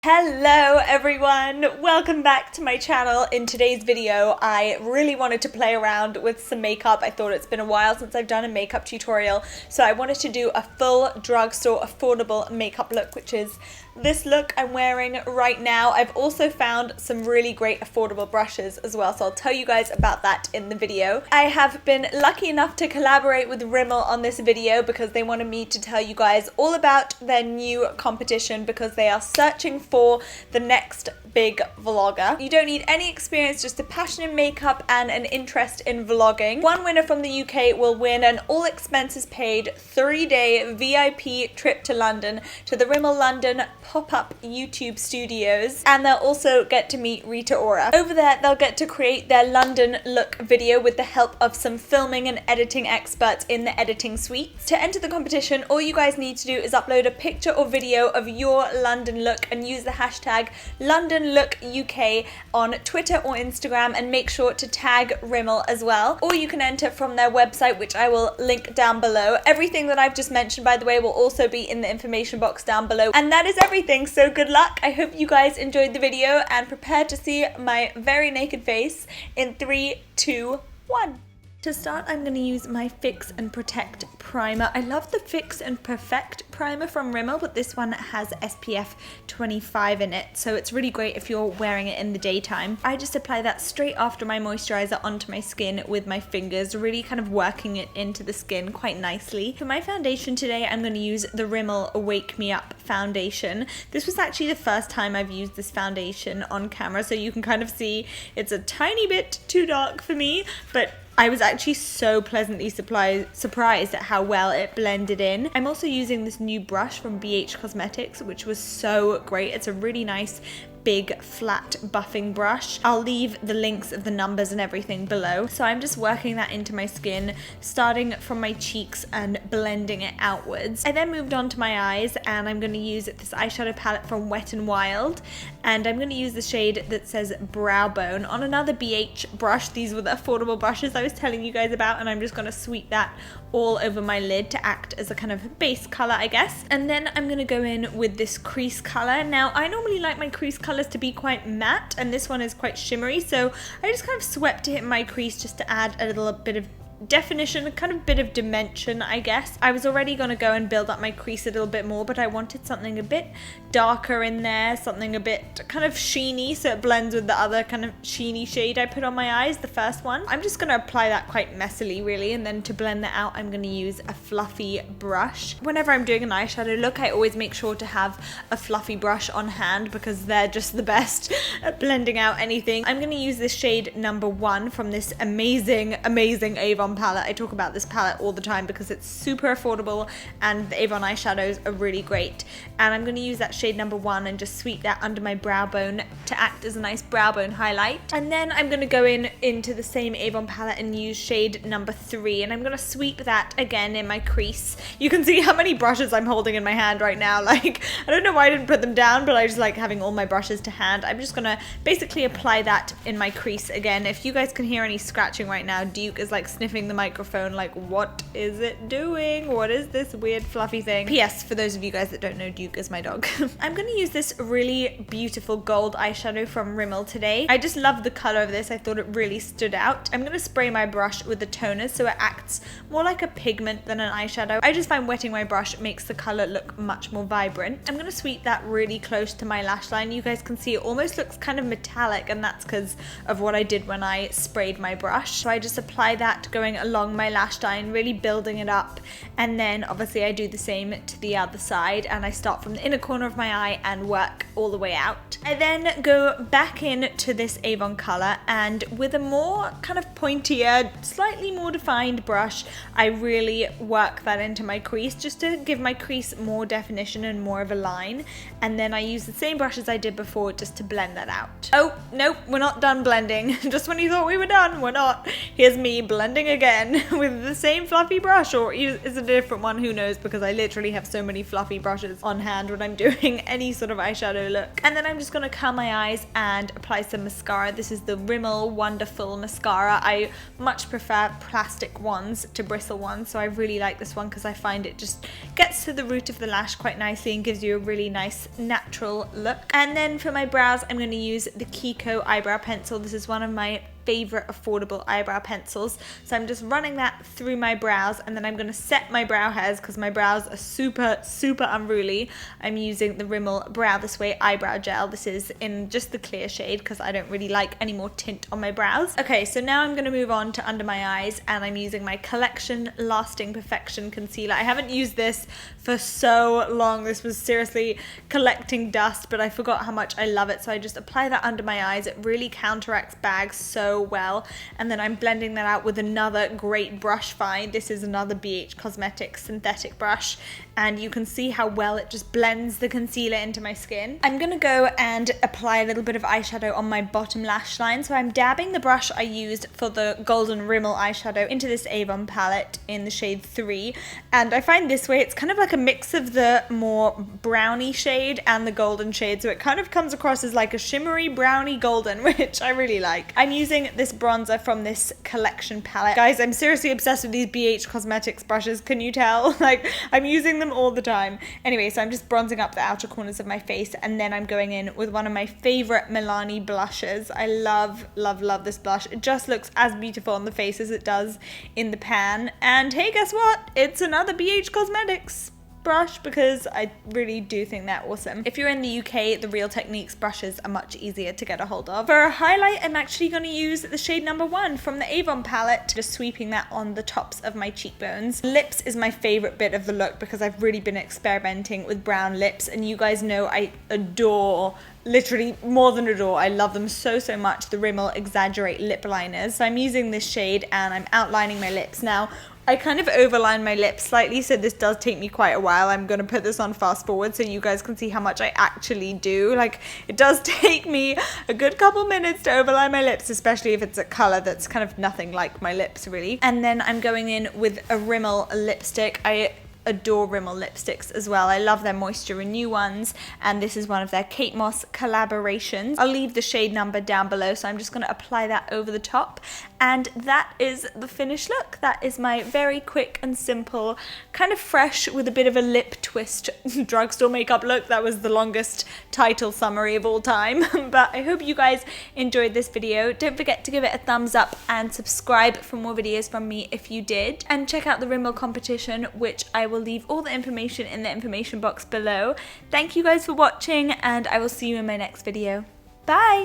Hello everyone, welcome back to my channel. In today's video I really wanted to play around with some makeup. I thought it's been a while since I've done a makeup tutorial, so I wanted to do a full drugstore affordable makeup look, which is this look I'm wearing right now. I've also found some really great affordable brushes as well, so I'll tell you guys about that in the video. I have been lucky enough to collaborate with Rimmel on this video because they wanted me to tell you guys all about their new competition because they are searching for the next big vlogger. You don't need any experience, just a passion in makeup and an interest in vlogging. One winner from the UK will win an all expenses paid 3-day VIP trip to London to the Rimmel London pop-up YouTube studios, and they'll also get to meet Rita Ora. Over there they'll get to create their London look video with the help of some filming and editing experts in the editing suite. To enter the competition, all you guys need to do is upload a picture or video of your London look and use the hashtag LondonLookUK on Twitter or Instagram, and make sure to tag Rimmel as well. Or you can enter from their website, which I will link down below. Everything that I've just mentioned, by the way, will also be in the information box down below. And that is everything, so good luck. I hope you guys enjoyed the video and prepare to see my very naked face in 3, 2, 1. To start, I'm going to use my Fix and Protect primer. I love the Fix and Perfect primer from Rimmel, but this one has SPF 25 in it, so it's really great if you're wearing it in the daytime. I just apply that straight after my moisturizer onto my skin with my fingers, really kind of working it into the skin quite nicely. For my foundation today, I'm going to use the Rimmel Wake Me Up foundation. This was actually the first time I've used this foundation on camera, so you can kind of see it's a tiny bit too dark for me, but I was actually so pleasantly surprised at how well it blended in. I'm also using this new brush from BH Cosmetics, which was so great. It's a really nice big flat buffing brush. I'll leave the links of the numbers and everything below. So I'm just working that into my skin, starting from my cheeks and blending it outwards. I then moved on to my eyes, and I'm going to use this eyeshadow palette from Wet n Wild, and I'm going to use the shade that says Brow Bone on another BH brush. These were the affordable brushes I was telling you guys about, and I'm just going to sweep that all over my lid to act as a kind of base color, I guess. And then I'm going to go in with this crease color. Now, I normally like my crease colors to be quite matte, and this one is quite shimmery, so I just kind of swept it in my crease just to add a little bit of definition, a kind of bit of dimension, I guess. I was already going to go and build up my crease a little bit more, but I wanted something a bit darker in there, something a bit kind of sheeny, so it blends with the other kind of sheeny shade I put on my eyes, the first one. I'm just going to apply that quite messily, really, and then to blend that out, I'm going to use a fluffy brush. Whenever I'm doing an eyeshadow look, I always make sure to have a fluffy brush on hand because they're just the best at blending out anything. I'm going to use this shade number 1 from this amazing Avon palette. I talk about this palette all the time because it's super affordable and the Avon eyeshadows are really great. And I'm going to use that shade number 1 and just sweep that under my brow bone to act as a nice brow bone highlight. And then I'm going to go into the same Avon palette and use shade number 3, and I'm going to sweep that again in my crease. You can see how many brushes I'm holding in my hand right now. Like, I don't know why I didn't put them down, but I just like having all my brushes to hand. I'm just going to basically apply that in my crease again. If you guys can hear any scratching right now, Duke is like sniffing the microphone like, what is it doing? What is this weird fluffy thing? P.S. for those of you guys that don't know, Duke is my dog. I'm going to use this really beautiful gold eyeshadow from Rimmel today. I just love the color of this. I thought it really stood out. I'm going to spray my brush with the toner so it acts more like a pigment than an eyeshadow. I just find wetting my brush makes the color look much more vibrant. I'm going to sweep that really close to my lash line. You guys can see it almost looks kind of metallic, and that's because of what I did when I sprayed my brush. So I just apply that going along my lash line, really building it up, and then obviously I do the same to the other side, and I start from the inner corner of my eye and work all the way out. I then go back in to this Avon color, and with a more kind of pointier, slightly more defined brush, I really work that into my crease just to give my crease more definition and more of a line. And then I use the same brush as I did before just to blend that out. Oh, nope, we're not done blending. Just when you thought we were done, we're not. Here's me blending again with the same fluffy brush, or is it a different one? Who knows, because I literally have so many fluffy brushes on hand when I'm doing any sort of eyeshadow look. And then I'm just going to curl my eyes and apply some mascara. This is the Rimmel Wonderful Mascara. I much prefer plastic ones to bristle ones, so I really like this one because I find it just gets to the root of the lash quite nicely and gives you a really nice natural look. And then for my brows, I'm going to use the Kiko Eyebrow Pencil. This is one of my favorite affordable eyebrow pencils, so I'm just running that through my brows, and then I'm going to set my brow hairs because my brows are super unruly. I'm using the Rimmel Brow This Way eyebrow gel. This is in just the clear shade because I don't really like any more tint on my brows. Okay, so now I'm going to move on to under my eyes, and I'm using my Collection Lasting Perfection concealer. I haven't used this for so long. This was seriously collecting dust, but I forgot how much I love it, so I just apply that under my eyes. It really counteracts bags so well, and then I'm blending that out with another great brush find. This is another BH Cosmetics synthetic brush, and you can see how well it just blends the concealer into my skin. I'm gonna go and apply a little bit of eyeshadow on my bottom lash line, so I'm dabbing the brush I used for the golden Rimmel eyeshadow into this Avon palette in the shade 3, and I find this way it's kind of like a mix of the more browny shade and the golden shade, so it kind of comes across as like a shimmery browny golden, which I really like. I'm using this bronzer from this collection palette. Guys, I'm seriously obsessed with these BH Cosmetics brushes, can you tell? Like, I'm using them all the time. Anyway, so I'm just bronzing up the outer corners of my face, and then I'm going in with one of my favorite Milani blushes. I love this blush. It just looks as beautiful on the face as it does in the pan. And hey, guess what? It's another BH Cosmetics brush because I really do think they're awesome. If you're in the UK, the Real Techniques brushes are much easier to get a hold of. For a highlight, I'm actually going to use the shade number 1 from the Avon palette, just sweeping that on the tops of my cheekbones. Lips is my favorite bit of the look because I've really been experimenting with brown lips, and you guys know I adore, literally more than adore, I love them so much, the Rimmel Exaggerate lip liners. So I'm using this shade and I'm outlining my lips. Now, I kind of overline my lips slightly, so this does take me quite a while. I'm going to put this on fast forward so you guys can see how much I actually do. Like, it does take me a good couple minutes to overline my lips, especially if it's a color that's kind of nothing like my lips, really. And then I'm going in with a Rimmel lipstick. I adore Rimmel lipsticks as well. I love their Moisture Renew ones, and this is one of their Kate Moss collaborations. I'll leave the shade number down below, so I'm just going to apply that over the top, and that is the finished look. That is my very quick and simple, kind of fresh with a bit of a lip twist drugstore makeup look. That was the longest title summary of all time, but I hope you guys enjoyed this video. Don't forget to give it a thumbs up and subscribe for more videos from me if you did, and check out the Rimmel competition, which I will leave all the information in the information box below. Thank you guys for watching, and I will see you in my next video. Bye!